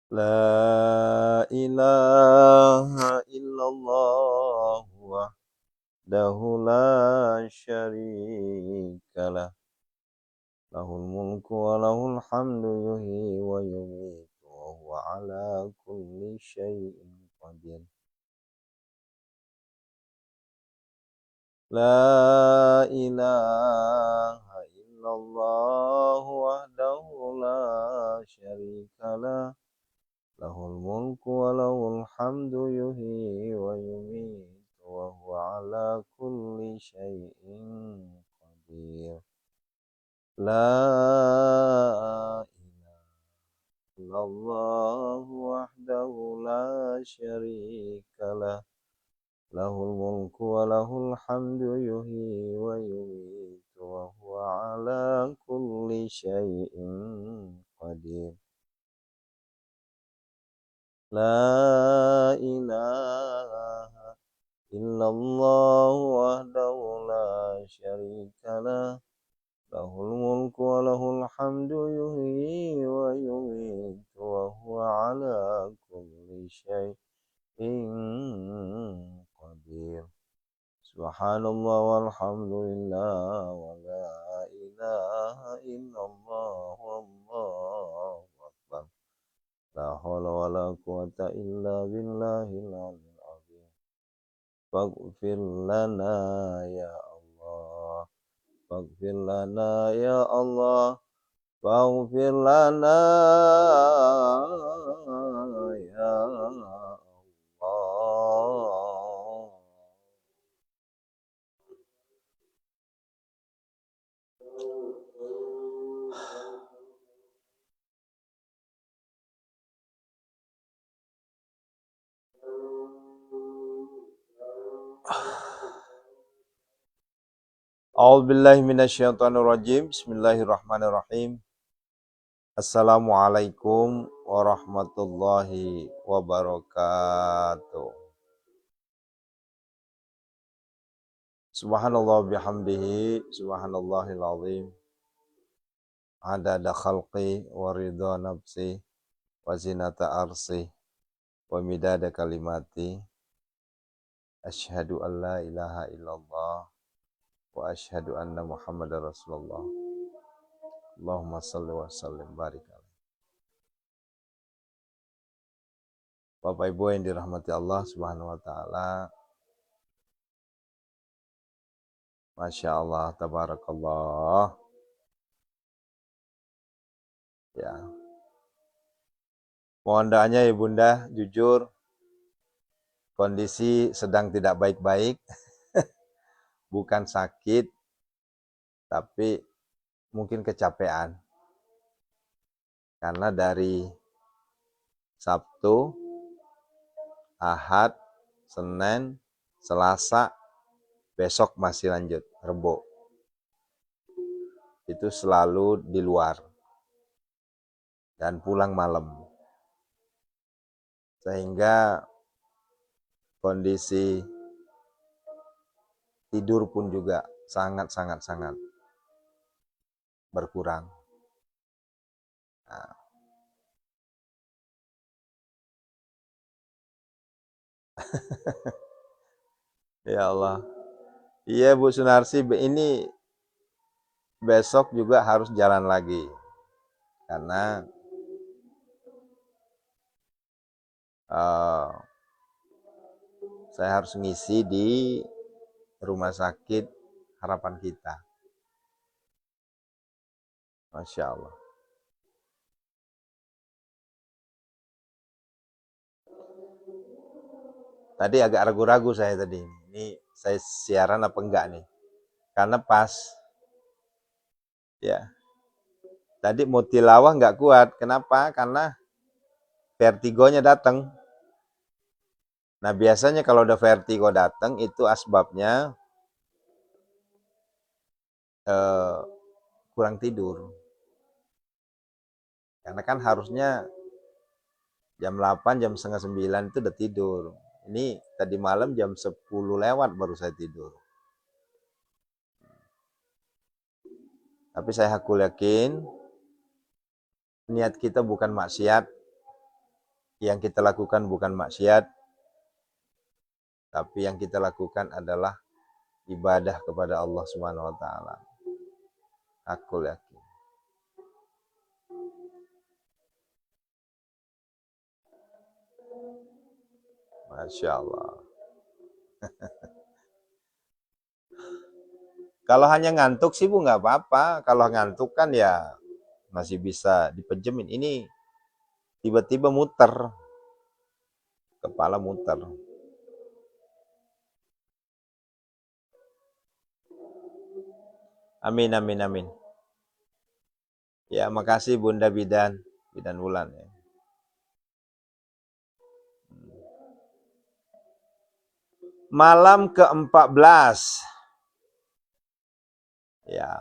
لا إله إلا الله وحده لا شريك له له الملك وله الحمد يحيي ويميت وهو على كل شيء قدير لا إله إلا الله وحده لا شريك له له الملك وله الحمد يحيي ويميت وهو على كل شيء قدير لا إله إلا الله وحده لا شريك له له الملك وله الحمد يحيي ويميت وهو على كل شيء قدير لا إله إلا الله وحده لا شريك له له الملك وله الحمد يحيي ويميت وهو على كل شيء قدير سبحان الله والحمد لله ولا إله إلا الله والله أكبر لا حول ولا قوة إلا بالله العلي العظيم فاغفر لنا يا الله فاغفر لنا يا الله فاغفر لنا يا الله. A'udzubillahi minasyaitonirrajim. Bismillahirrahmanirrahim. Assalamualaikum warahmatullahi wabarakatuh. Subhanallah bihamdihi, subhanallahil azim. Adada khalqi wa ridha nafsi wa zinata arsi wa midada kalimati. Asyhadu an la ilaha illallah wa asyhadu anna Muhammadar Rasulullah. Allahumma salli wa sallim barik. Bapak Ibu yang dirahmati Allah Subhanahu wa taala. Masya Allah, tabarakallah. Ya. Mohon doanya ya Bunda, jujur kondisi sedang tidak baik-baik. Bukan sakit, tapi mungkin kecapean. Karena dari Sabtu, Ahad, Senin, Selasa, besok masih lanjut, Rebo. Itu selalu di luar. Dan pulang malam. Sehingga kondisi tidur pun juga sangat berkurang. Nah. Ya Allah. Iya Bu Sunarsi, ini besok juga harus jalan lagi. Karena saya harus ngisi di rumah sakit Harapan Kita. Masya Allah. Tadi agak ragu-ragu saya tadi. Ini saya siaran apa enggak nih? Karena pas. Ya. Tadi mau tilawah enggak kuat. Kenapa? Karena vertigonya datang. Nah biasanya kalau udah vertigo datang itu asbabnya kurang tidur. Karena kan harusnya jam 8, jam setengah 9 itu udah tidur. Ini tadi malam jam 10 lewat baru saya tidur. Tapi saya hakul yakin niat kita bukan maksiat. yang kita lakukan bukan maksiat, tapi yang kita lakukan adalah ibadah kepada Allah Subhanahu wa taala. Aku yakin. Masya Allah. Kalau hanya ngantuk sih Bu nggak apa-apa. Kalau ngantuk kan ya masih bisa dipejemin. Ini tiba-tiba muter. Kepala muter. Amin, amin, amin. Ya, makasih Bunda Bidan Wulan ya. Malam ke-14. Ya.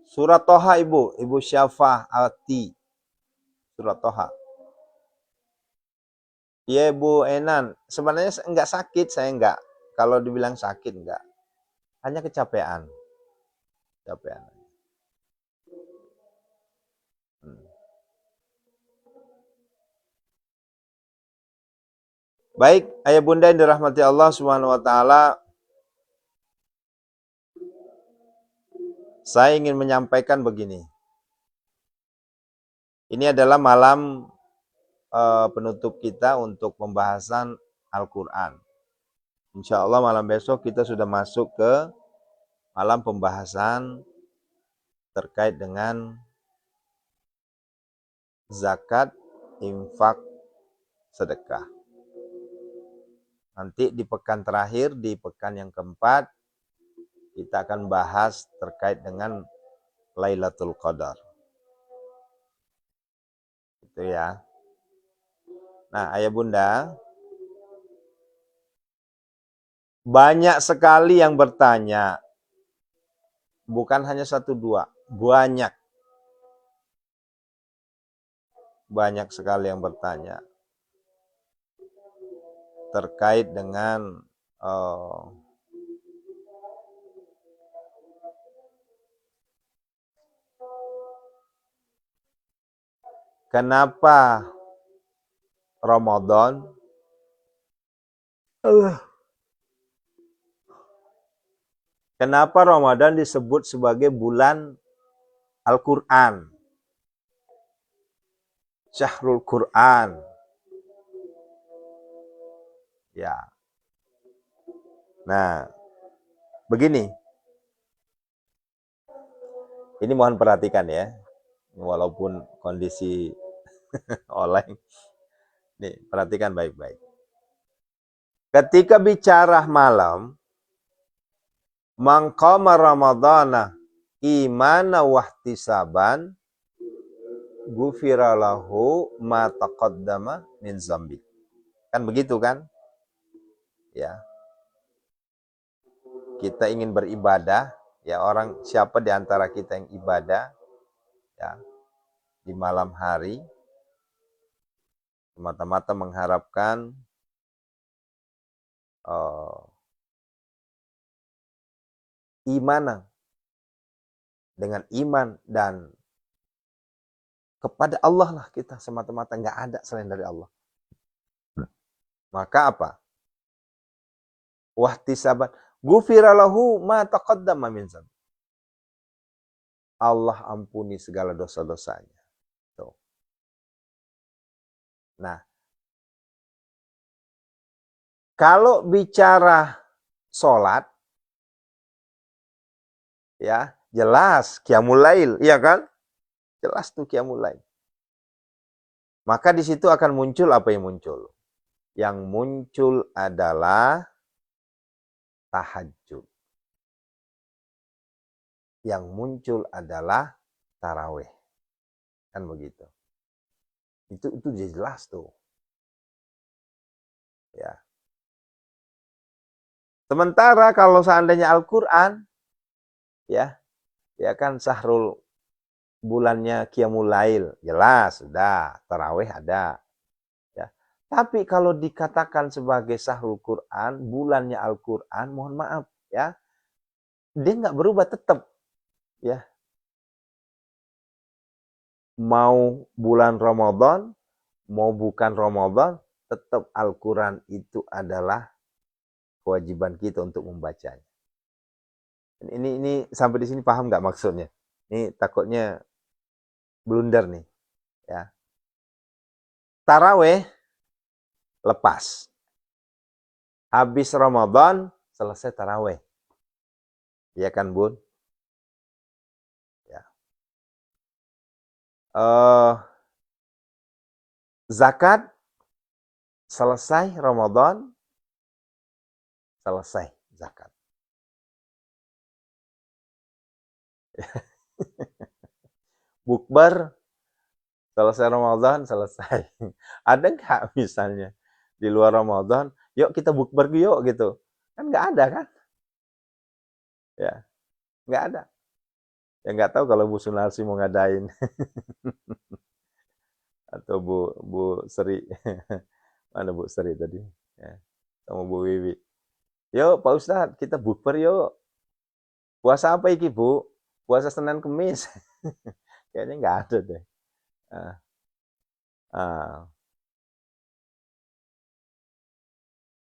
Surat Toha Ibu Syafa'ati. Surat Toha. Iya Bu Enan, sebenarnya enggak sakit, saya enggak. Kalau dibilang sakit enggak. Hanya kecapean. Kecapean. Baik, ayah bunda yang dirahmati Allah Subhanahu wa taala, saya ingin menyampaikan begini. Ini adalah malam penutup kita untuk pembahasan Al-Qur'an. Insya Allah malam besok kita sudah masuk ke malam pembahasan terkait dengan zakat, infak, sedekah. Nanti di pekan terakhir, di pekan yang keempat, kita akan bahas terkait dengan Lailatul Qadar. Itu ya. Nah, ayah bunda, banyak sekali yang bertanya. Bukan hanya satu dua, banyak. Banyak sekali yang bertanya terkait dengan kenapa Ramadan disebut sebagai bulan Al-Qur'an, Syahrul Qur'an. Ya. Nah, begini. Ini mohon perhatikan ya. Walaupun kondisi online. Nih, perhatikan baik-baik. Ketika bicara malam, man qama ramadhana imana wahtisaban ghufira lahu ma taqaddama min zambi. Kan begitu kan? Ya. Kita ingin beribadah, ya orang siapa di antara kita yang ibadah ya di malam hari semata-mata mengharapkan iman, dengan iman dan kepada Allah lah kita semata-mata, nggak ada selain dari Allah. Maka apa? Wahtisaban ghufira lahu ma taqaddama min dzambi. Allah ampuni segala dosa-dosanya. Tuh. Nah, kalau bicara sholat, ya jelas qiyamul lail, iya kan? Jelas tuh qiyamul lail. Maka di situ akan muncul apa yang muncul? Yang muncul adalah tahajud. Yang muncul adalah tarawih. Kan begitu. Itu jelas tuh. Ya. Sementara kalau seandainya Al-Qur'an ya kan syahrul bulannya qiyamul lail, jelas sudah, tarawih ada. Ya. Tapi kalau dikatakan sebagai syahrul Qur'an, bulannya Al-Qur'an, mohon maaf ya. dia nggak berubah tetap, ya. Mau bulan Ramadan, mau bukan Ramadan, tetap Al-Quran itu adalah kewajiban kita untuk membacanya. Ini sampai di sini paham nggak maksudnya? Ini takutnya blunder nih, ya. Taraweh lepas. Habis Ramadan selesai taraweh. Iya kan, Bun? Ya. Zakat selesai Ramadan, selesai zakat. Bukber selesai Ramadan, selesai. Ada nggak misalnya di luar Ramadan, yuk kita bukber yuk gitu? Kan nggak ada kan? Ya, nggak ada. Ya nggak tahu kalau Bu Sunarsi mau ngadain atau Bu Sri. Mana Bu Sri tadi? Ya, sama Bu Wiwi. Yuk Pak Ustadz, kita bukber yuk. Puasa apa iki Bu? Puasa Senin Kemis. Kayaknya nggak ada deh. Ah, ah.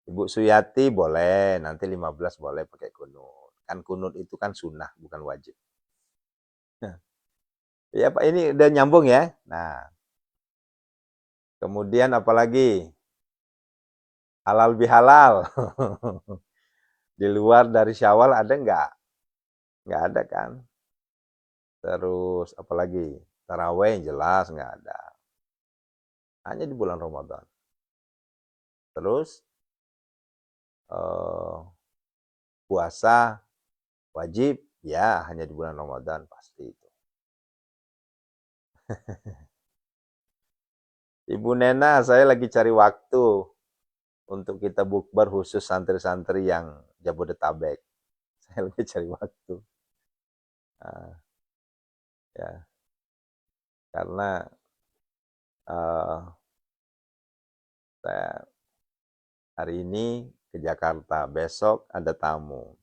Ibu Suyati boleh, nanti 15 boleh pakai kunut. Kan kunut itu kan sunnah, bukan wajib. Nah, ya Pak, ini udah nyambung ya. Nah, kemudian apalagi? Halal bihalal. Di luar dari Syawal ada nggak? Nggak ada kan? Terus apalagi? Taraweh jelas nggak ada. Hanya di bulan Ramadan. Terus eh, puasa wajib ya hanya di bulan Ramadan pasti itu. Ibu Nena, saya lagi cari waktu untuk kita bukber khusus santri-santri yang Jabodetabek. Saya lagi cari waktu. Nah, ya, karena uh, saya hari ini ke Jakarta, besok ada tamu,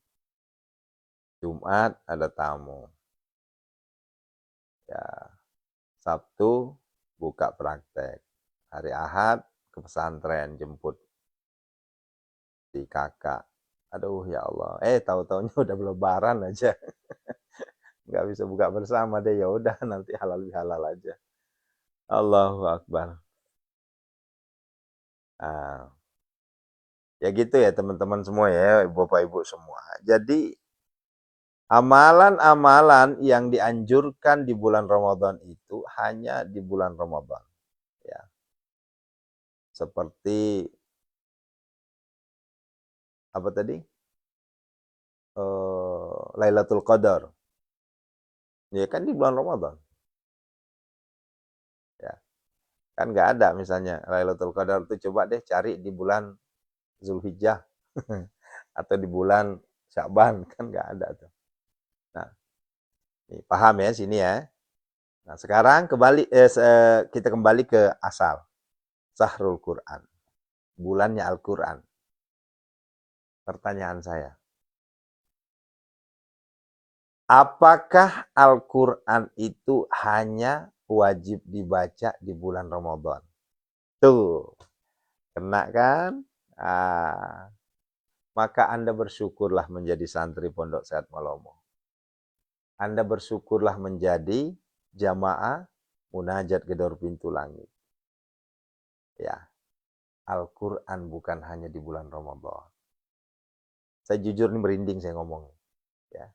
Jumat ada tamu, ya Sabtu buka praktek, hari Ahad ke pesantren jemput si kakak. Aduh ya Allah, tahu-taunya udah lebaran aja, nggak bisa buka bersama deh. Ya udah nanti halal bihalal aja. Allahu Akbar. Nah, ya gitu ya teman-teman semua ya, Bapak Ibu semua. Jadi amalan-amalan yang dianjurkan di bulan Ramadan itu hanya di bulan Ramadan. Ya. Seperti apa tadi? Lailatul Qadar. Ya kan di bulan Ramadan. Ya. Kan nggak ada misalnya Lailatul Qadar itu coba deh cari di bulan Zulhijjah atau di bulan Sya'ban, kan nggak ada tuh. Nah, ini paham ya sini ya. Nah, sekarang kita kembali ke asal. Sahrul Quran. Bulannya Al-Quran. Pertanyaan saya. Apakah Al-Quran itu hanya wajib dibaca di bulan Ramadan? Tuh, kena kan? Maka Anda bersyukurlah menjadi santri Pondok Sehat Malomo. Anda bersyukurlah menjadi jamaah munajat gedor pintu langit. Ya, Al-Quran bukan hanya di bulan Ramadan. Saya jujur ini merinding saya ngomong. Ya.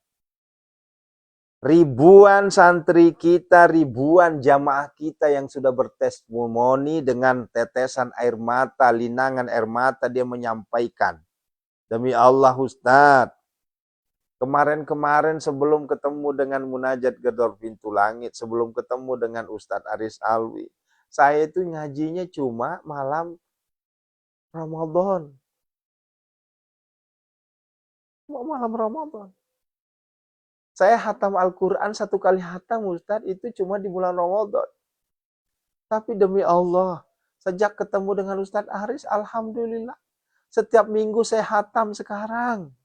Ribuan santri kita, ribuan jamaah kita yang sudah bertestimoni dengan tetesan air mata, linangan air mata, dia menyampaikan. Demi Allah Ustadz, kemarin-kemarin sebelum ketemu dengan Munajat Gedor Pintu Langit, sebelum ketemu dengan Ustadz Aris Alwi, saya itu ngajinya cuma malam Ramadan. Cuma malam Ramadan. Saya hatam Al-Quran 1 kali hatam Ustadz, itu cuma di bulan Ramadan. Tapi demi Allah, sejak ketemu dengan Ustadz Aris, alhamdulillah, setiap minggu saya hatam sekarang.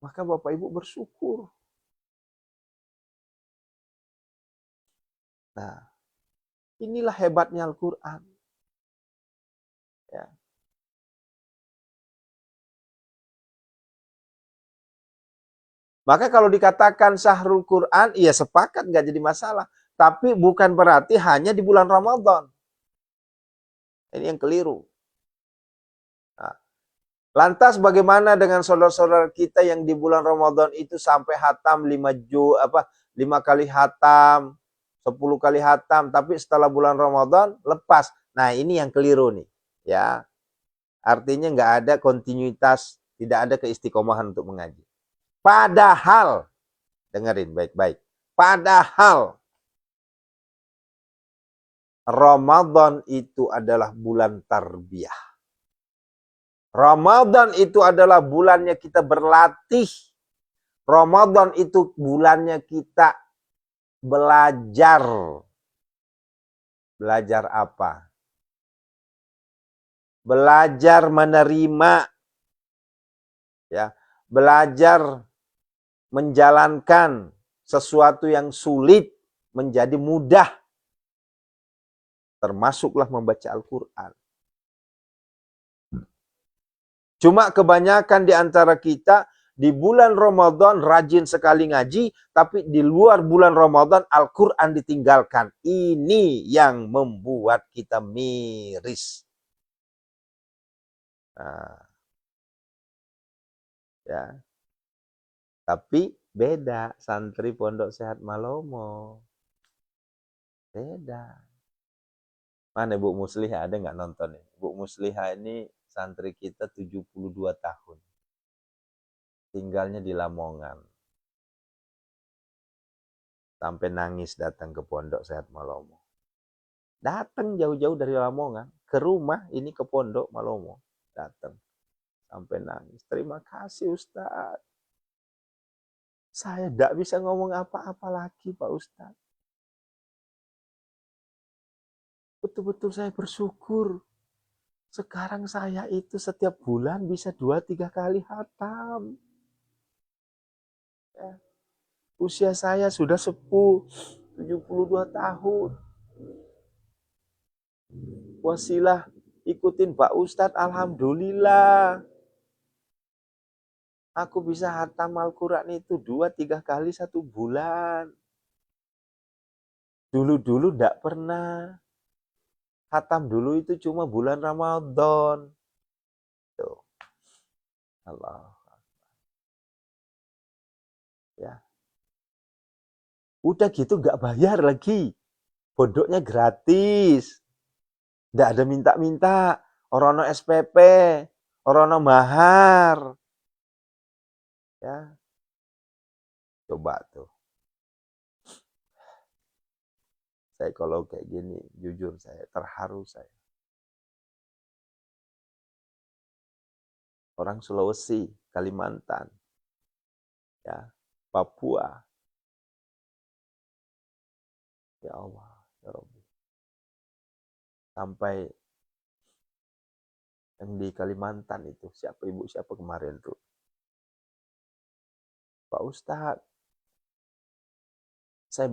Maka Bapak Ibu bersyukur. Nah, inilah hebatnya Al-Quran. Ya. Maka kalau dikatakan syahrul Quran, iya sepakat, nggak jadi masalah. Tapi bukan berarti hanya di bulan Ramadan. Ini yang keliru. Nah, lantas bagaimana dengan saudara-saudara kita yang di bulan Ramadan itu sampai hatam 5 kali hatam, 10 kali hatam, tapi setelah bulan Ramadan lepas. Nah, ini yang keliru nih, ya. Artinya nggak ada kontinuitas, tidak ada keistiqomahan untuk mengaji. Padahal, dengerin baik-baik. Padahal Ramadan itu adalah bulan tarbiyah. Ramadan itu adalah bulannya kita berlatih. Ramadan itu bulannya kita belajar. Belajar apa? Belajar menerima. Ya, belajar menjalankan sesuatu yang sulit menjadi mudah. Termasuklah membaca Al-Quran. Cuma kebanyakan di antara kita di bulan Ramadan rajin sekali ngaji, tapi di luar bulan Ramadan Al-Quran ditinggalkan. Ini yang membuat kita miris. Nah, ya. Tapi beda santri Pondok Sehat Malomo. Beda. Mana Bu Musliha, ada nggak nonton ini? Bu Musliha ini santri kita 72 tahun. Tinggalnya di Lamongan. Sampai nangis datang ke Pondok Sehat Malomo. Datang jauh-jauh dari Lamongan ke rumah ini ke Pondok Malomo. Datang. Sampai nangis. Terima kasih Ustaz. Saya tidak bisa ngomong apa-apa lagi Pak Ustaz. Betul-betul saya bersyukur. Sekarang saya itu setiap bulan bisa 2-3 kali hatam. Ya. Usia saya sudah sepuh, 72 tahun. Wasilah ikutin Pak Ustadz, alhamdulillah. Aku bisa hatam Al-Quran itu 2-3 kali 1 bulan. Dulu-dulu tidak pernah. Hatam dulu itu cuma bulan Ramadan. Tuh. Allah. Ya. Udah gitu nggak bayar lagi. Pondoknya gratis. Nggak ada minta-minta. Orono SPP. Orono mahar. Ya. Coba tuh. Saya kalau kayak gini, jujur saya terharu saya. Orang Sulawesi, Kalimantan, ya, Papua. Ya Allah, ya Rabbi. Sampai yang di Kalimantan itu, siapa kemarin tuh? Pak Ustadz, saya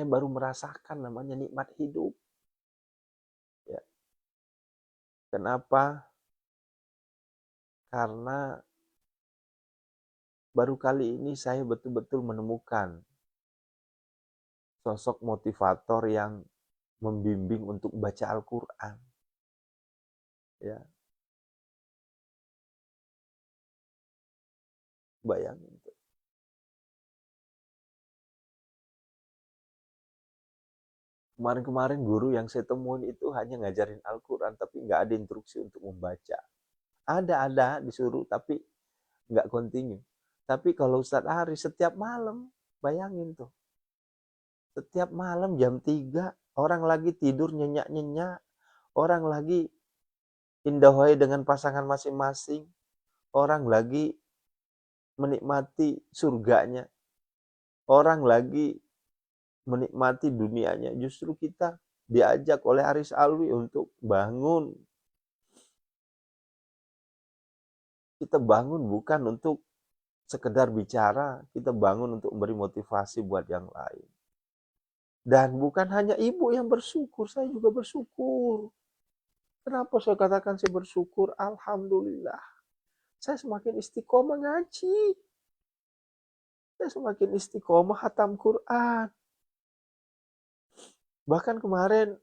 baru merasakan namanya nikmat hidup. Ya. Kenapa? Karena baru kali ini saya betul-betul menemukan sosok motivator yang membimbing untuk baca Al-Quran. Ya. Bayangin. Kemarin-kemarin guru yang saya temuin itu hanya ngajarin Al-Quran, tapi nggak ada instruksi untuk membaca. Ada disuruh, tapi nggak kontinu. Tapi kalau Ustadz Ari setiap malam, bayangin tuh. Setiap malam jam 3, orang lagi tidur nyenyak-nyenyak, orang lagi indahoi dengan pasangan masing-masing, orang lagi menikmati surganya, orang lagi menikmati dunianya. Justru kita diajak oleh Aris Alwi untuk bangun. Kita bangun bukan untuk sekedar bicara, kita bangun untuk memberi motivasi buat yang lain. Dan bukan hanya ibu yang bersyukur, saya juga bersyukur. Kenapa saya katakan saya bersyukur? Alhamdulillah. Saya semakin istiqomah ngaji. Saya semakin istiqomah hatam Quran. Bahkan kemarin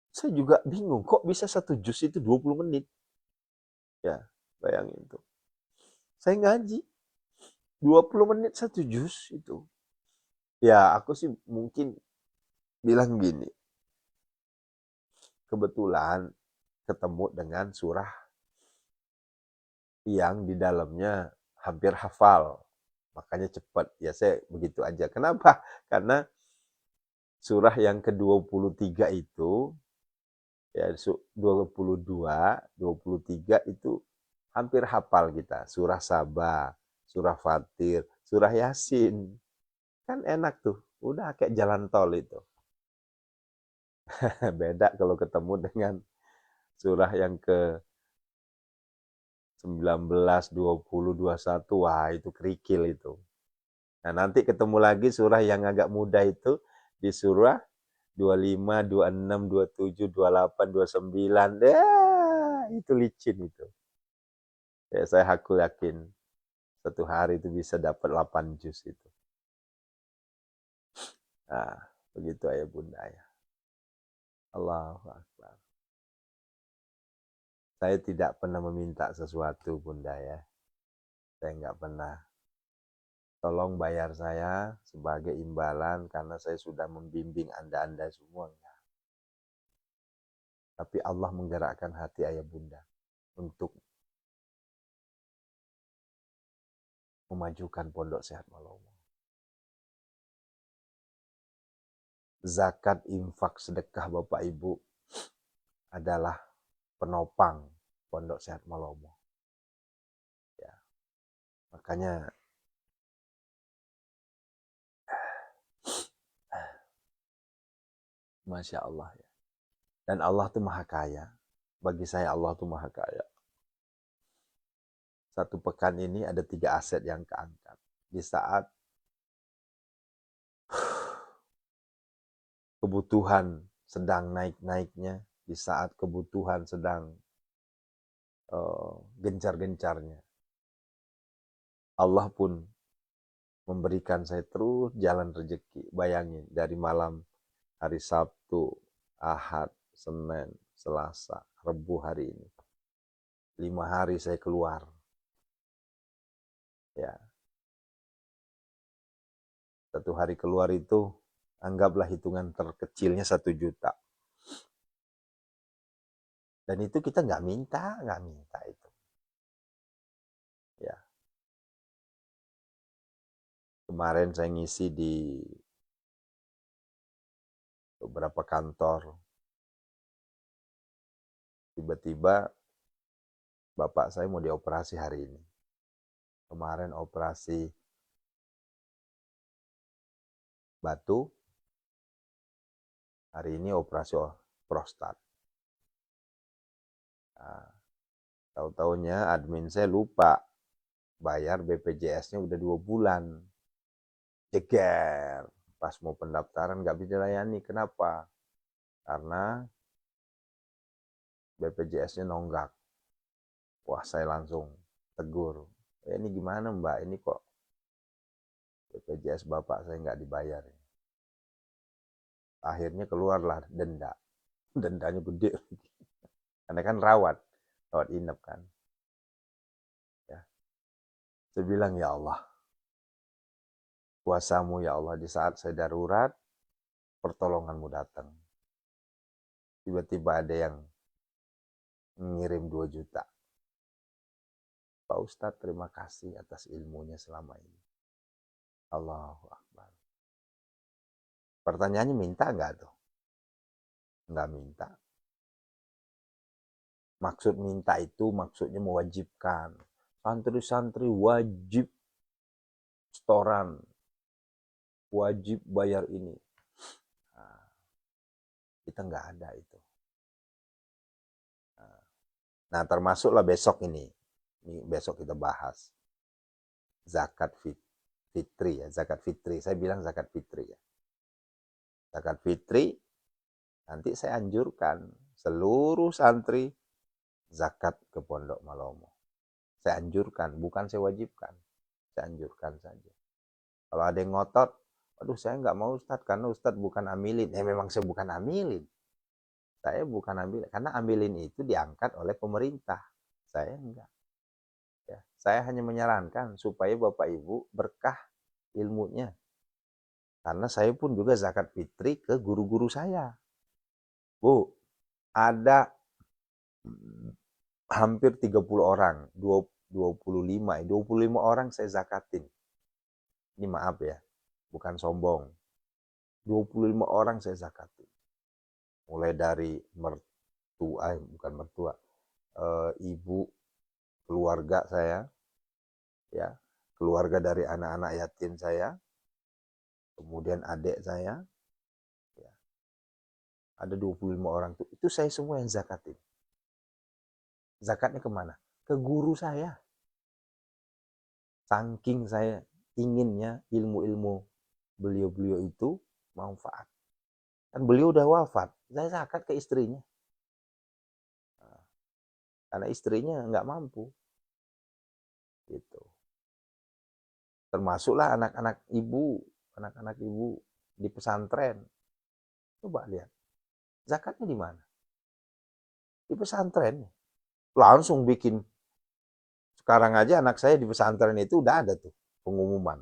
saya juga bingung, kok bisa satu juz itu 20 menit? Ya, bayangin tuh. Saya ngaji 20 menit satu juz itu. Ya, aku sih mungkin bilang gini. Kebetulan ketemu dengan surah yang di dalamnya hampir hafal. Makanya cepat. Ya saya begitu aja. Kenapa? Karena surah yang ke-23 itu, ya 22, 23 itu hampir hafal kita. Surah Sabah, surah Fatir, surah Yasin. Kan enak tuh. Udah kayak jalan tol itu. Beda kalau ketemu dengan surah yang ke 19, 20, 21, wah itu kerikil itu. Nah nanti ketemu lagi surah yang agak mudah itu di surah 25, 26, 27, 28, 29. Itu licin itu. Ya aku yakin satu hari itu bisa dapat 8 juz itu. Nah, begitu ayah bunda ya. Allahu Akbar. Saya tidak pernah meminta sesuatu bunda ya. Saya nggak pernah. Tolong bayar saya sebagai imbalan karena saya sudah membimbing anda-anda semua. Tapi Allah menggerakkan hati ayah bunda untuk memajukan Pondok Sehat Malomo. Zakat, infak, sedekah Bapak Ibu adalah penopang Pondok Sehat Malomo. Ya. Makanya Masya Allah ya. Dan Allah tuh maha kaya. Bagi saya Allah tuh maha kaya. Satu pekan ini ada 3 aset yang keangkat. Di saat kebutuhan sedang naik-naiknya, di saat kebutuhan sedang gencar-gencarnya, Allah pun memberikan saya terus jalan rezeki. Bayangin, dari malam hari Sabtu, Ahad, Senin, Selasa, Rabu hari ini. 5 hari saya keluar. Ya. Satu hari keluar itu, anggaplah hitungan terkecilnya 1 juta. Dan itu kita nggak minta itu. Ya. Kemarin saya ngisi di beberapa kantor. Tiba-tiba bapak saya mau dioperasi hari ini. Kemarin operasi batu, hari ini operasi prostat. Nah, tahu-taunya admin saya lupa bayar BPJS-nya udah 2 bulan. Jeger. Pas mau pendaftaran nggak bisa layani. Kenapa? Karena BPJS-nya nonggak. Wah, saya langsung tegur. Ini gimana mbak? Ini kok BPJS bapak saya nggak dibayar. Akhirnya keluarlah denda. Dendanya gede. Karena kan rawat inap kan. Ya. Saya bilang, ya Allah, kuasamu ya Allah, di saat saya darurat, pertolonganmu datang. Tiba-tiba ada yang mengirim 2 juta. Pak Ustadz, terima kasih atas ilmunya selama ini. Allahu Akbar. Pertanyaannya minta nggak tuh? Nggak minta. Maksud minta itu maksudnya mewajibkan. Santri-santri wajib setoran. Wajib bayar ini. Nah, kita nggak ada itu. Nah, termasuklah besok ini. Ini besok kita bahas. zakat fitri ya, zakat fitri. Saya bilang zakat fitri ya. Zakat fitri nanti saya anjurkan seluruh santri zakat ke Pondok Malomo. Saya anjurkan, bukan saya wajibkan. Saya anjurkan saja. Kalau ada yang ngotot, aduh saya nggak mau Ustadz, karena Ustadz bukan amilin. Memang saya bukan amilin. Saya bukan ambilin, karena ambilin itu diangkat oleh pemerintah. Saya enggak. Ya, saya hanya menyarankan supaya Bapak Ibu berkah ilmunya. Karena saya pun juga zakat fitri ke guru-guru saya. Bu, ada hampir 30 orang, 25 orang saya zakatin. Ini maaf ya, bukan sombong. 25 orang saya zakatin. Mulai dari mertua, bukan mertua, ibu, keluarga saya, ya, keluarga dari anak-anak yatim saya, kemudian adik saya, ya, ada 25 orang itu saya semua yang zakatin. Zakatnya kemana? Ke guru saya. Saking saya inginnya ilmu-ilmu beliau-beliau itu manfaat. Kan beliau udah wafat, saya zakat ke istrinya. Karena istrinya nggak mampu. Gitu. Termasuklah anak-anak ibu di pesantren. Coba lihat, zakatnya di mana? Di pesantren. Langsung bikin. Sekarang aja anak saya di pesantren itu udah ada tuh pengumuman.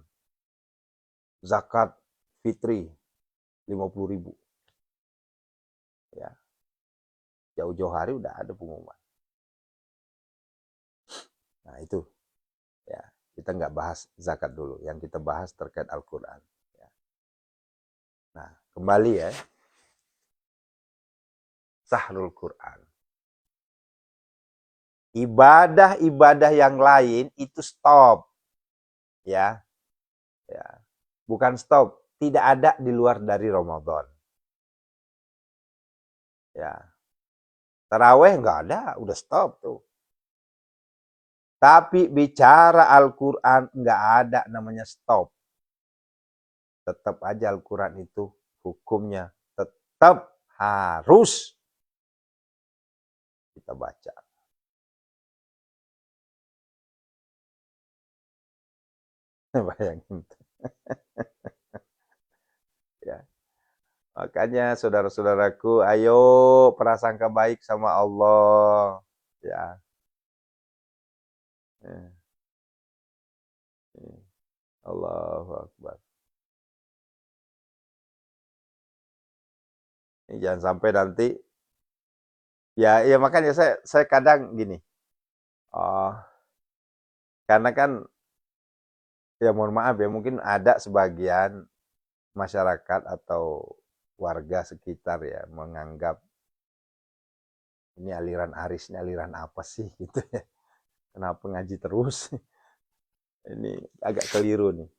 Zakat fitri 50.000. Ya. Jauh-jauh hari udah ada pengumuman. Nah itu. Ya, kita nggak bahas zakat dulu. Yang kita bahas terkait Al-Quran. Ya. Nah, kembali ya. Sahrul Quran. Ibadah-ibadah yang lain itu stop. Ya. Ya. Bukan stop. Tidak ada di luar dari Ramadan. Ya. Taraweh nggak ada. Udah stop tuh. Tapi bicara Al-Quran nggak ada namanya stop. Tetap aja Al-Quran itu hukumnya tetap harus kita baca. Bayangin. Ya. Makanya saudara-saudaraku, ayo prasangka baik sama Allah. Ya. Allahu Akbar. Ini jangan sampai nanti. Ya makanya saya kadang gini. Oh, karena kan ya mohon maaf ya, mungkin ada sebagian masyarakat atau warga sekitar ya menganggap ini aliran Aris, ini aliran apa sih gitu ya. Kenapa ngaji terus? Ini agak keliru nih.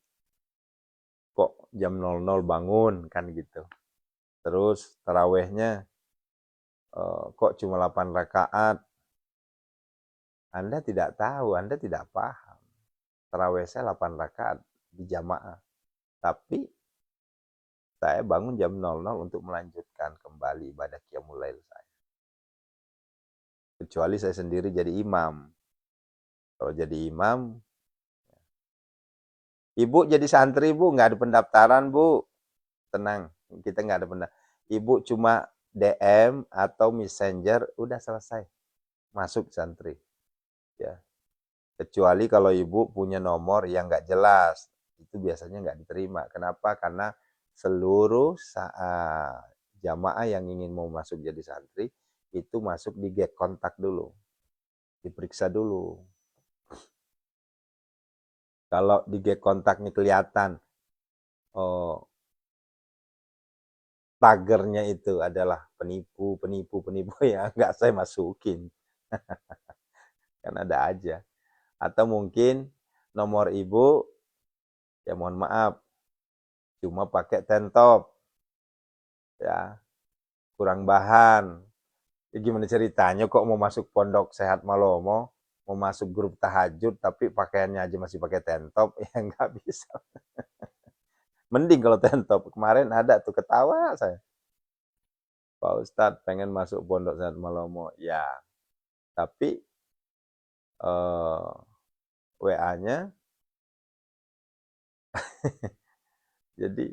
Kok jam 00 bangun kan gitu. Terus tarawehnya kok cuma 8 rakaat. Anda tidak tahu, Anda tidak paham. Taraweh saya 8 rakaat di jamaah. Tapi saya bangun jam 00 untuk melanjutkan kembali ibadah qiyamul lail saya. Kecuali saya sendiri jadi imam. Kalau jadi imam, Ibu jadi santri, Bu, nggak ada pendaftaran, Bu. Tenang, kita nggak ada pendaftaran. Ibu cuma DM atau messenger, udah selesai. Masuk santri. Ya. Kecuali kalau ibu punya nomor yang nggak jelas. Itu biasanya nggak diterima. Kenapa? Karena seluruh jamaah yang ingin mau masuk jadi santri, itu masuk di get kontak dulu. Diperiksa dulu. Kalau di get kontaknya kelihatan, oh, tagernya itu adalah penipu ya nggak saya masukin. Kan ada aja. Atau mungkin nomor ibu, ya mohon maaf, cuma pakai tentop. Ya, kurang bahan. Ya gimana ceritanya kok mau masuk Pondok Sehat Malomo, mau masuk grup tahajud tapi pakaiannya aja masih pakai tank top, ya nggak bisa. Mending kalau tank top. Kemarin ada tuh ketawa saya. Pak Ustadz pengen masuk Pondok Sanat Malomo. Ya, tapi WA-nya jadi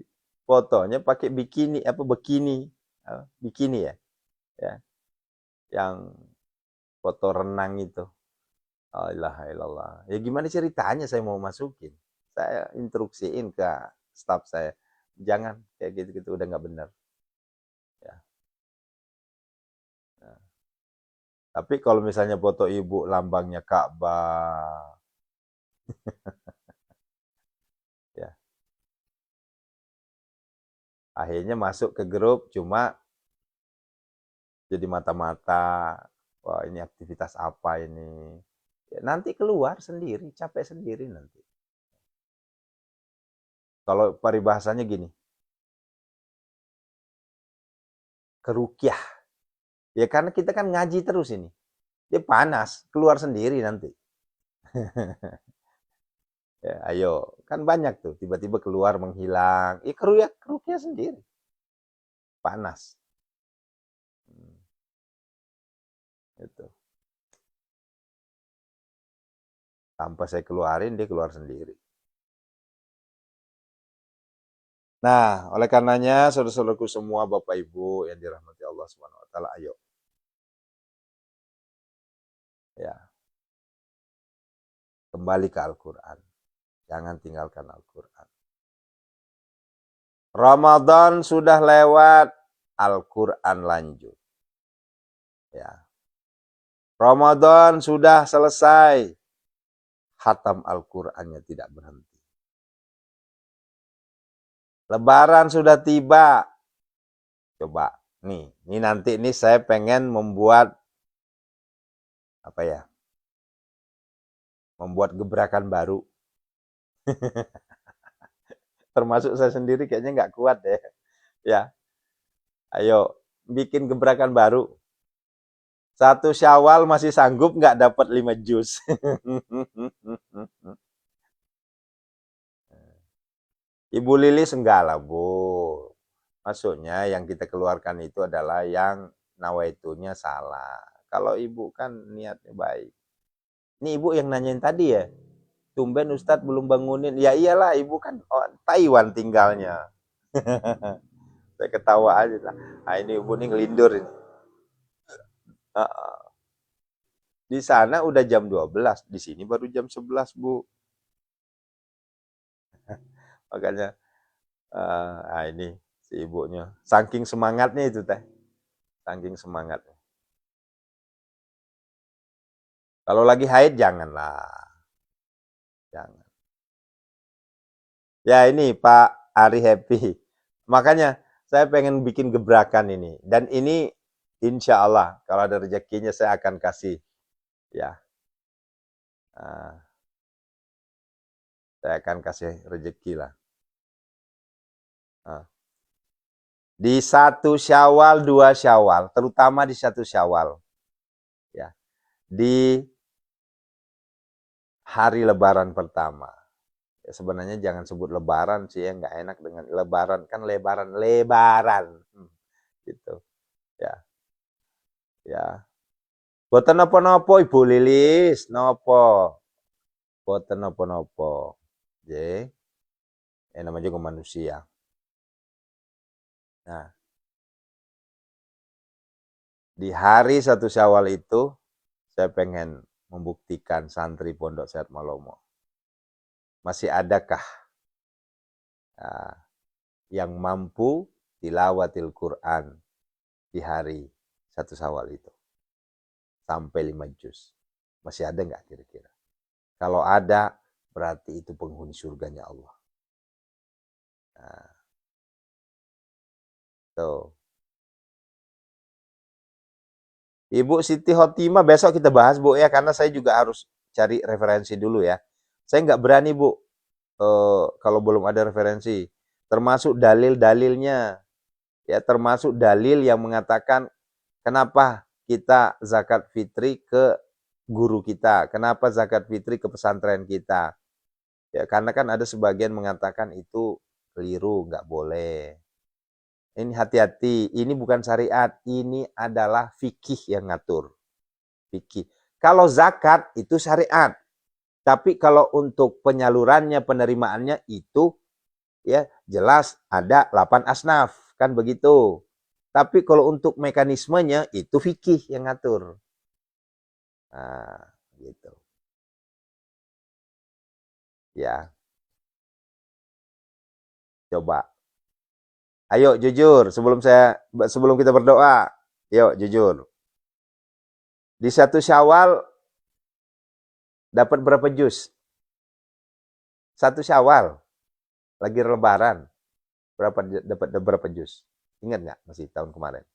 fotonya pakai bikini bikini ya, ya, yang foto renang itu. La ilaha illallah. Ya gimana ceritanya saya mau masukin? Saya instruksiin ke staf saya, jangan kayak gitu-gitu, udah nggak benar. Ya. Nah. Tapi kalau misalnya foto ibu lambangnya Ka'bah, ya akhirnya masuk ke grup cuma jadi mata-mata. Wah, ini aktivitas apa ini? Ya, nanti keluar sendiri, capek sendiri nanti. Kalau peribahasanya gini, kerukyah. Ya karena kita kan ngaji terus ini. Dia panas, keluar sendiri nanti. Ya, ayo, kan banyak tuh tiba-tiba keluar menghilang. Ya kerukyah sendiri. Panas. Gitu. Tanpa saya keluarin, dia keluar sendiri. Nah, oleh karenanya, saudara-saudaraku semua, Bapak Ibu yang dirahmati Allah Subhanahu wa taala, ayo. Ya, kembali ke Al-Qur'an. Jangan tinggalkan Al-Qur'an. Ramadan sudah lewat, Al-Qur'an lanjut. Ya. Ramadan sudah selesai, khatam Al-Qur'annya tidak berhenti. Lebaran sudah tiba. Coba nih, ini nanti nih saya pengen membuat apa ya? Membuat gebrakan baru. Termasuk saya sendiri kayaknya nggak kuat deh. Ya, ayo bikin gebrakan baru. 1 Syawal masih sanggup nggak dapat 5 juz. Ibu Lilis enggak lah, Bu. Maksudnya yang kita keluarkan itu adalah yang nawaitunya salah. Kalau ibu kan niatnya baik. Ini ibu yang nanyain tadi ya. Tumben Ustadz belum bangunin. Ya iyalah, ibu kan Taiwan tinggalnya. Saya ketawa aja lah. Nah, ini ibu nih ngelindur ini. Di sana udah jam 12, di sini baru jam 11, Bu. Makanya ini si ibunya. Saking semangatnya itu teh. Saking semangatnya. Kalau lagi haid janganlah. Jangan. Ya ini Pak Ari Happy. Makanya saya pengen bikin gebrakan ini. Dan ini insya Allah kalau ada rezekinya saya akan kasih. Ya. Saya akan kasih rezeki lah. Di 1 Syawal, 2 Syawal, terutama di 1 Syawal. Ya. Di hari Lebaran pertama. Ya, sebenarnya jangan sebut Lebaran sih ya, nggak enak dengan Lebaran, kan lebaran. Gitu. Ya. Ya. Boten napa-napa Ibu Lilis, napa? Boten napa-napa. Nggih. Namanya juga manusia. Nah, di hari 1 Syawal itu saya pengen membuktikan santri Pondok Sanat Malomo. Masih adakah yang mampu tilawatil Quran di hari 1 Syawal itu? Sampai 5 juz. Masih ada nggak kira-kira? Kalau ada, berarti itu penghuni surganya Allah. Nah, tuh. Ibu Siti Khotimah besok kita bahas, Bu, ya. Karena saya juga harus cari referensi dulu ya. Saya nggak berani, Bu, kalau belum ada referensi. Termasuk dalil-dalilnya. Ya, termasuk dalil yang mengatakan kenapa kita zakat fitri ke guru kita. Kenapa zakat fitri ke pesantren kita? Ya, karena kan ada sebagian mengatakan itu keliru, nggak boleh. Ini hati-hati, ini bukan syariat, ini adalah fikih yang ngatur. Fikih. Kalau zakat itu syariat. Tapi kalau untuk penyalurannya, penerimaannya itu ya jelas ada 8 asnaf, kan begitu. Tapi kalau untuk mekanismenya itu fikih yang ngatur. Nah, gitu. Ya, coba. Ayo jujur sebelum kita berdoa. Yuk jujur. Di 1 Syawal dapat berapa juz? 1 Syawal lagi lebaran. Dapat berapa juz? Ingat nggak masih tahun kemarin?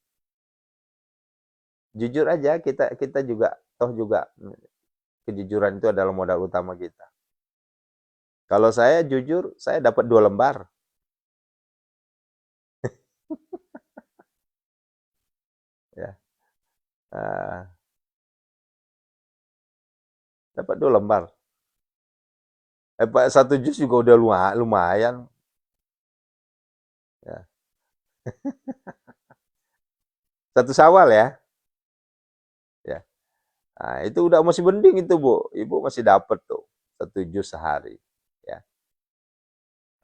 Jujur aja, kita juga toh juga kejujuran itu adalah modal utama kita. Kalau saya jujur, saya dapat 2 lembar. Ya, dapat 2 lembar. 1 juz juga udah lumayan. Ya. 1 Syawal ya. Ya. Nah, itu udah masih mending itu, Bu. Ibu masih dapat tuh 1 juz sehari. Ya.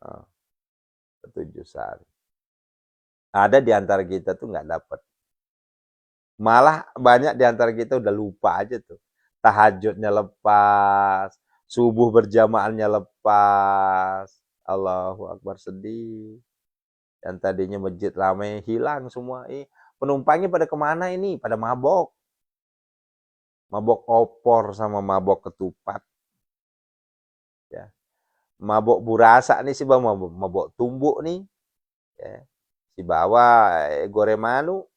1 juz sehari. Ada di antara kita tuh nggak dapat. Malah banyak di antara kita udah lupa aja tuh. Tahajudnya lepas, subuh berjamaahnya lepas. Allahu Akbar, sedih. Yang tadinya masjid ramai hilang semua. Penumpangnya pada kemana ini? Pada mabok. Mabok opor sama mabok ketupat. Ya. Mabok burasa nih sih bang, mabok tumbuk nih. Ya. Si bawa goreng manu,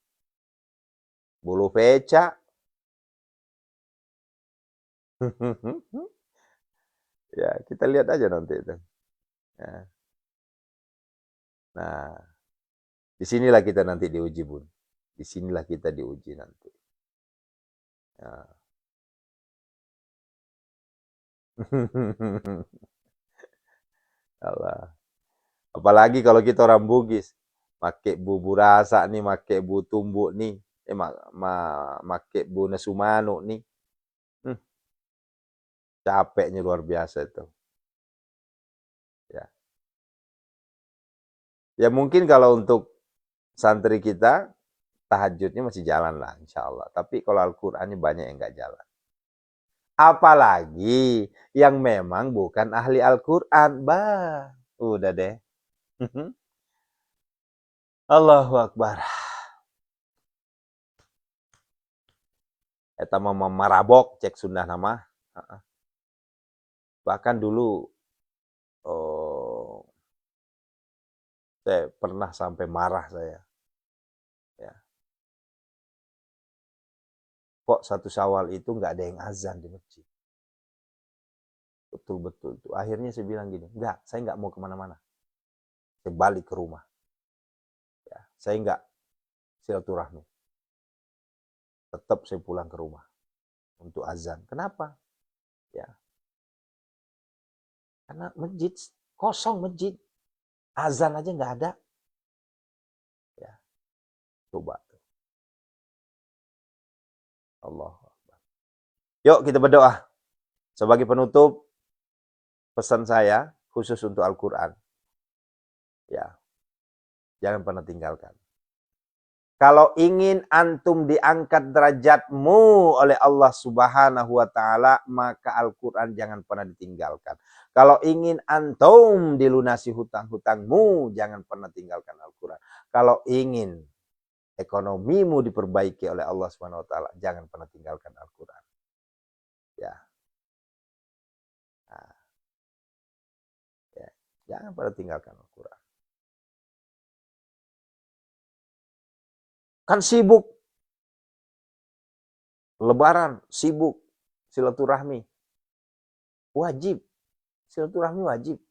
bulu peca. Ya, kita lihat aja nanti itu. Ya. Nah, disinilah kita nanti diuji, Bun. Disinilah kita diuji nanti. Ya. Allah. Apalagi kalau kita orang Bugis, make bubur rasa nih, make bu tumbuk nih, make bu nesumanu nih. Capeknya luar biasa itu. Ya. Ya mungkin kalau untuk santri kita, tahajudnya masih jalan lah insya Allah. Tapi kalau Al-Qur'annya banyak yang nggak jalan. Apalagi yang memang bukan ahli Al-Qur'an. Bah, udah deh. Allahu Akbar. Eta mah marabok cek Sunda nama. Bahkan dulu oh, saya pernah sampai marah saya. Ya. Kok 1 Syawal itu nggak ada yang azan di masjid? Betul-betul tuh. Akhirnya saya bilang gini, enggak, saya nggak mau kemana-mana. Saya balik ke rumah. Ya, saya nggak silaturahmi. Tetap saya pulang ke rumah untuk azan. Kenapa? Ya, karena masjid kosong masjid. Azan aja nggak ada. Ya, coba. Allah. Yuk kita berdoa. Sebagai penutup, pesan saya khusus untuk Al-Quran. Ya, jangan pernah tinggalkan. Kalau ingin antum diangkat derajatmu oleh Allah Subhanahu wa taala, maka Al-Qur'an jangan pernah ditinggalkan. Kalau ingin antum dilunasi hutang-hutangmu, jangan pernah tinggalkan Al-Qur'an. Kalau ingin ekonomimu diperbaiki oleh Allah Subhanahu wa taala, jangan pernah tinggalkan Al-Qur'an. Ya. Nah, ya. Jangan pernah tinggalkan Al-Qur'an. Kan sibuk. Lebaran, sibuk. Silaturahmi. Wajib. Silaturahmi wajib.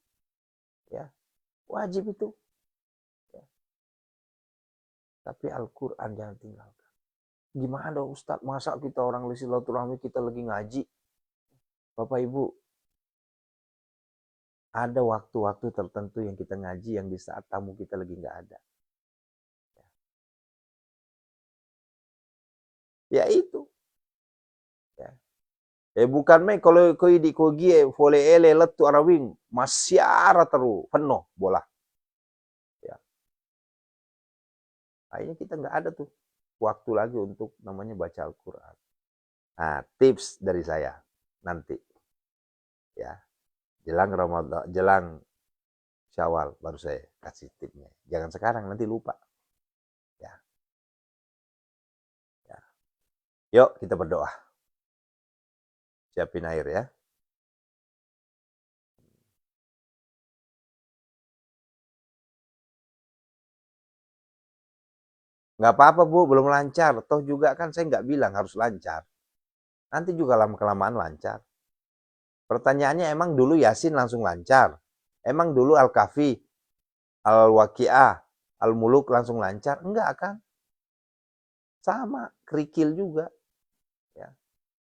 Ya. Wajib itu. Ya. Tapi Al-Quran jangan tinggalkan. Gimana Ustadz, masa kita orang silaturahmi kita lagi ngaji? Bapak Ibu, ada waktu-waktu tertentu yang kita ngaji yang di saat tamu kita lagi nggak ada. Ya itu. Ya. Bukan main kalau kau di kogie vole ele letu arawing masyara teru penuh bola. Ya. Akhirnya kita nggak ada tuh waktu lagi untuk namanya baca Al-Quran. Nah, tips dari saya nanti ya jelang Ramadan, jelang Syawal baru saya kasih tipsnya. Jangan sekarang nanti lupa. Ya, ya. Yuk kita berdoa. Siapin air ya. Nggak apa-apa Bu, belum lancar. Toh juga kan saya nggak bilang harus lancar. Nanti juga lama-kelamaan lancar. Pertanyaannya emang dulu Yasin langsung lancar? Emang dulu Al-Kahfi, Al-Waqiah, Al-Muluk langsung lancar? Enggak kan? Sama, kerikil juga. Ya.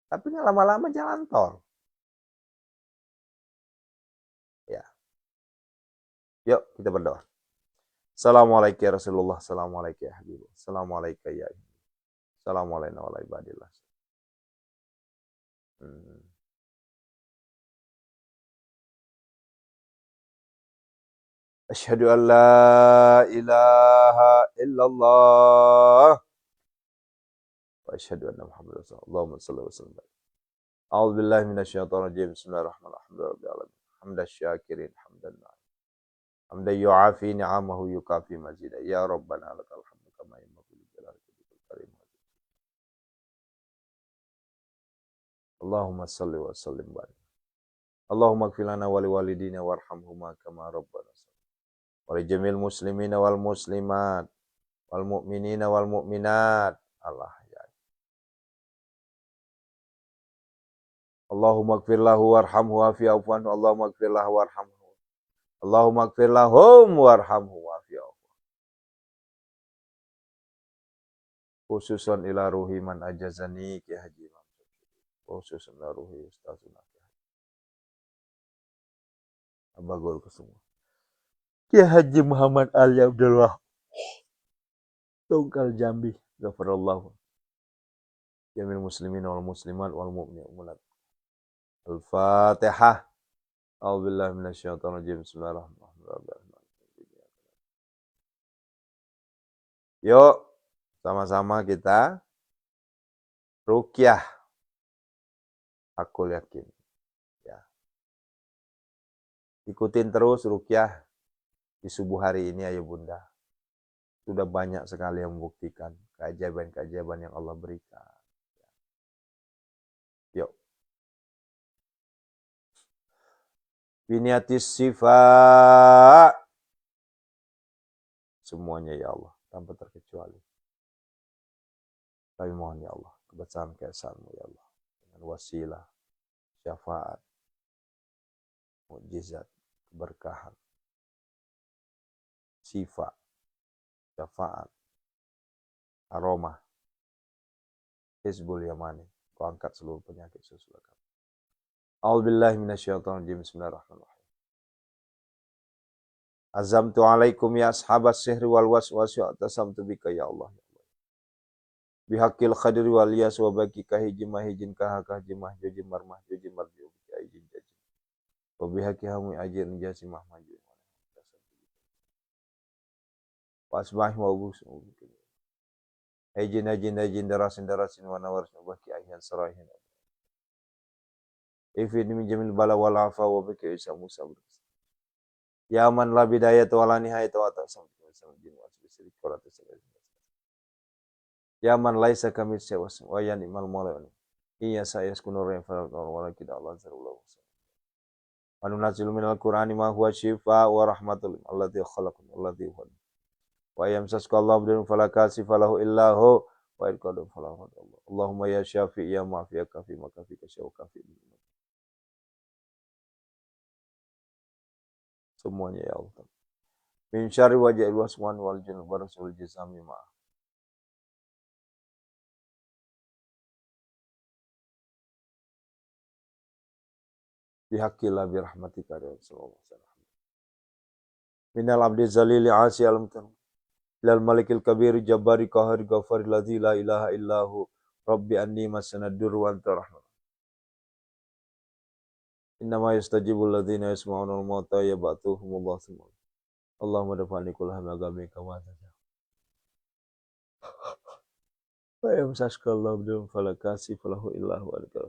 Tapi nggak lama-lama jalan tol. Ya. Yuk kita berdoa. Assalamualaikum ya Rasulullah. Assalamualaikum ya Habibullah. Assalamualaikum ya Assalamualaikum warahmatullahi wabarakatuh. Asyhadu an la ilaha illallah wa asyhadu anna Muhammadar Rasulullah. Allahumma shalli wa sallim. A'udzu billahi minasyaitonir rajim. Bismillahirrahmanirrahim. Hamdan syakirin hamdan hamdan yu'afi ni'amahu yukafi mazida. Ya Rabbana lakal hamdu kama yanbaghi li jalali wajhikal karim. Allahumma shalli wa sallim barik. Allahumma ighfir lana wa liwalidina warhamhuma kama rabbana wa li jamil muslimina wal muslimat wal mu'minina wal mu'minat. Allah ya. Allahumma ighfir lahu warhamhu wa'fi anhu. Allahumma ighfir lahu warhamhu. Allahumma ighfir lahum warhamhu wa'fi anhu. Khususan ila ruhi man ajazani Ki Haji Mansur. Khususan ila ruhi Ustazuna Abagul Kusuma. Ki Haji Muhammad Ali Abdullah Tungkal Jambi. Ghafarallahu jamil muslimin wal muslimat wal mu'minat. Al-Fatihah. A'udzubillahi minasyaitonir rajim. Bismillahirrahmanirrahim. Yuk, sama-sama kita ruqyah. Aku yakin. Ya. Ikutin terus ruqyah di subuh hari ini ayo Bunda. Sudah banyak sekali yang membuktikan keajaiban-keajaiban yang Allah berikan. Yuk. Biniatis sifat. Semuanya ya Allah, tanpa terkecuali. Kami mohon ya Allah, kebesaran keesaanmu ya Allah. Dengan wasilah, syafaat, mukjizat, keberkahan, sifat, syafaat, aroma, Hizbul Yamani. Kau angkat seluruh penyakit sesuai kami. A'udzubillahi minasyaitonir rajim. Bismillahirrahmanirrahim. Azamtu alaikum ya ashabas sihri wal waswasi wa tasamtu bika ya Allah. Bihaqil khadri wal yas wa baki kahiji mahijin kahakah jimah joji marmah joji marju ajin jaji. Wa bihaqi hamu ajir jasi mahmaju. Wa asbah wa bus. Ajin darasin wa nawar baki ayyan sarahin. Ifid min jamil bala wal afa wa baki isa musa. Ya man la bidayah wa la nihayah wa ta'sam. Ya man laisa kamit sewas wa yani mal maulana. Iya saya kunur yang farat wa kita Allah zarullah. Wa nunazzilu minal Qur'ani ma huwa shifa wa rahmatul alladzi khalaqakum alladzi huwa. Wa yamsasku Allah bidun fala kasifa lahu illa hu wa irqadu fala Allah. Allahumma ya syafi ya ma'fi ya kafi ma kafi ka syaw kafi. Semuanya ya Allah. Min syarri wajhil waswan wal jinn wa rasul jisami ma. Bihaqqillah birahmatika ya Rasulullah. Minal abdi zalili asi al-mutan. Ilal malikil kabiri jabbari qahari ghafari ladzi la ilaha illahu. Rabbi anni masanadur wa anta rahman. Innama yastajibul ladzina yasma'una al-mauta yab'atuhumullah summa. Allahumma dafa'ni kull hamma gami kama taja. Wa yamsaskallahu bidun falakasi falahu illahu alikal.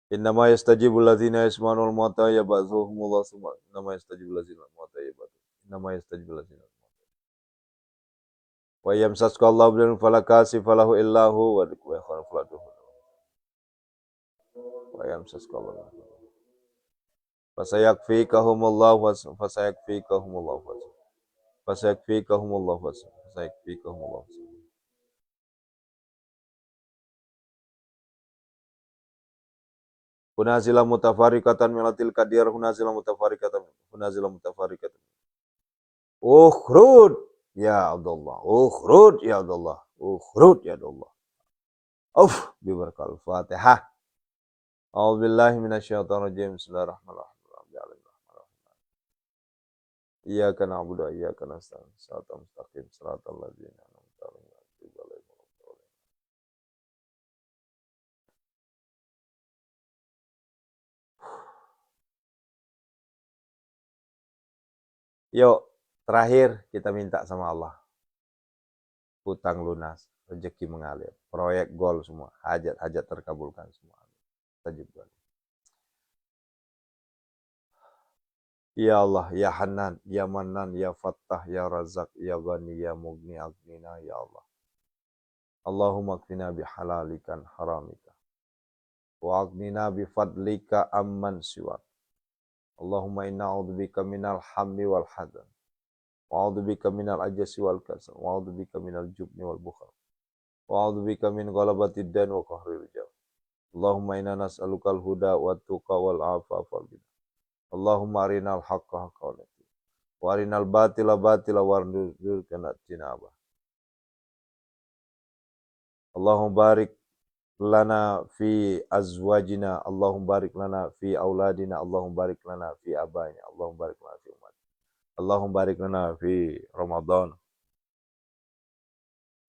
Innama yastajibul ladzina yasma'una al-mauta yab'atuhumullah summa. Innama yastajibul ladzina al-mauta yab'atuhum. Innama yastajibul ladzina wa yamsaskallahu bidun falakasi falahu illahu wa yakhwan faladuhu. Wa yamsaskallahu. Fasayakfikahumullahu fasayakfikahumullahu fasayakfikahumullahu fasayakfikahumullahu. Hunazila mutafarikatan milatil kadir hunazila mutafarikatan ukhrud ya Abdullah ukhrud ya Abdullah ukhrud ya Abdullah bibarakal Fatihah. A'udzubillahi minasyaitonir rajim. Bismillahirrahmanirrahim. Iyyaka na'budu wa iyyaka nasta'in. Shiratal mustaqim. Shiratal ladzina an'amta 'alaihim. Yuk, terakhir kita minta sama Allah. Hutang lunas, rezeki mengalir, proyek gol semua, hajat-hajat terkabulkan semua. Tajibkan. Ya Allah, ya Hanan, ya Manan, ya Fattah, ya Razak, ya Ghani, ya Mughni, Aghnina, ya Allah. Allahumma kfina bihalalikan haramika. Wa aghnina bifadlika amman siwak. Allahumma inna a'udzubika minal hammi wal hazan. Wa a'udzubika minal ajasi wal kasal. Wa a'udzubika minal jubni wal bukhal. Wa a'udzubika min ghalabatid dan wa qahri rijal. Allahumma inna nas'alukal huda wa tuqa wal afafa wal ghina. Allahumma arinal haqqa haqqa wa arinal batila batila warzuqna tinaba. Allahumma barik lana fi azwajina, Allahumma barik lana fi auladina, Allahumma barik lana fi abaina, Allahumma barik lana fi umat. Allahumma barik lana fi Ramadan.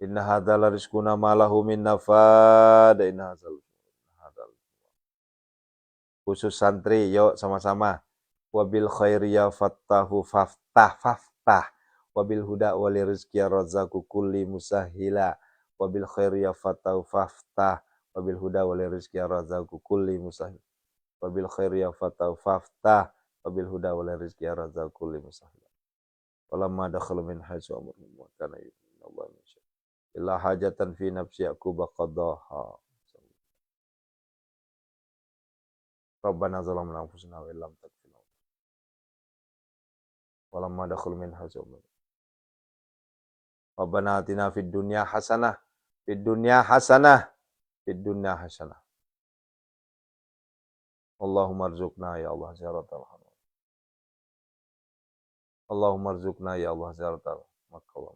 Inna hadza la rizquna ma lahu min nafad. Inna hadzal. Khusus santri, yuk sama-sama. Wabil khairi ya fattahu faftah. Wabil huda wali rizki ya razaqu kulli musahila. Wabil khairi ya fattahu faftah. Wabil huda wali rizki ya razaqu kulli musahila. Wabil khairi ya fattahu faftah. Wabil huda wali rizki ya razaqu kulli musahila. Walamma dakhala min haitsu amruhum wa kana yu'minu Allah min syai. Illa hajatan fi nafsi yaquba qadaha. Rabbana zalamna anfusana wa illam taghfir lana walamma dakhul min haitsu Rabbana atina fid dunya hasanah fid dunya hasanah fid dunya hasanah. Allahumma rzuqna ya Allah ziyaratal hamam. Allahumma rzuqna ya Allah ziyaratal maqam.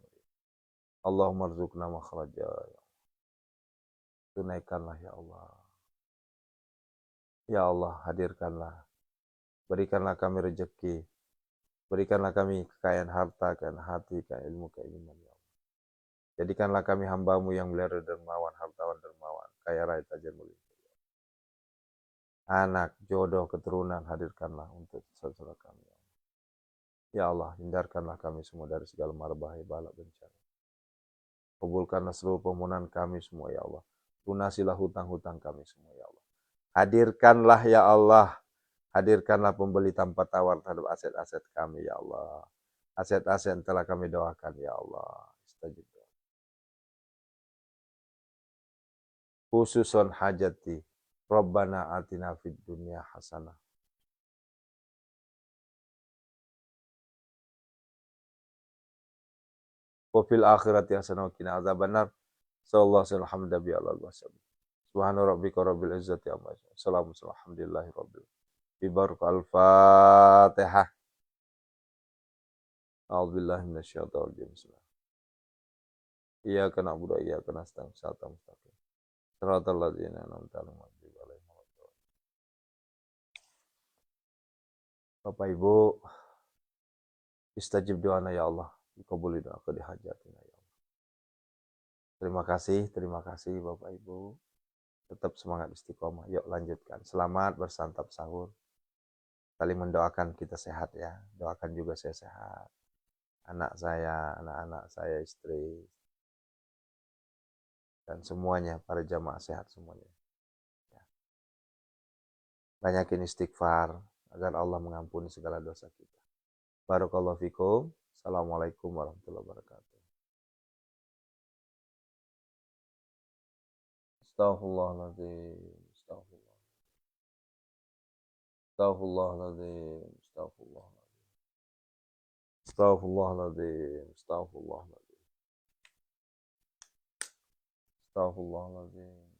Allahumma rzuqna makhraja. Tunaikanlah ya Allah. Ya Allah, hadirkanlah. Berikanlah kami rezeki. Berikanlah kami kekayaan harta, kekayaan hati, kekayaan ilmu, keimanan ya Allah. Jadikanlah kami hamba-Mu yang belia dermawan, hartawan dermawan, kaya raya tajir mulia. Anak, jodoh, keturunan hadirkanlah untuk saudara kami. Ya Allah, hindarkanlah kami semua dari segala mara bahaya, bala, bencana. Kabulkanlah seluruh permohonan kami semua ya Allah. Lunasilah hutang-hutang kami semua ya Allah. Hadirkanlah ya Allah. Hadirkanlah pembeli tanpa tawar terhadap aset-aset kami ya Allah. Aset-aset yang telah kami doakan ya Allah. Istajib. Khususon hajati. Rabbana atina fid dunya hasanah. Wa fil akhirati hasanah wa qina adzabannar. Sallallahu alaihi wasallam. Subhana rabbika rabbil izzati amma yasifun. Assalamu alhamdulillahi rabbil alamin. Al-Fatihah. A'udzubillahi minasyaitonir rajim. Iyyaka na'budu wa iyyaka nasta'in. Shiratal ladzina an'amta 'alaihim ghairil maghdubi 'alaihim waladdallin. Bapak Ibu, istajib doana ya Allah. Dikabuli doa di hajatina ya Allah. Terima kasih Bapak Ibu. Tetap semangat istiqomah. Yuk lanjutkan. Selamat bersantap sahur. Saling mendoakan kita sehat ya. Doakan juga saya sehat. Anak-anak saya, istri, dan semuanya, para jamaah sehat semuanya. Ya. Banyakin istighfar agar Allah mengampuni segala dosa kita. Barakallahu fikum. Assalamualaikum warahmatullahi wabarakatuh. Astaghfirullahaladzim. Astaghfirullahaladzim. Astaghfirullahaladzim. Astaghfirullahaladzim. Astaghfirullahaladzim.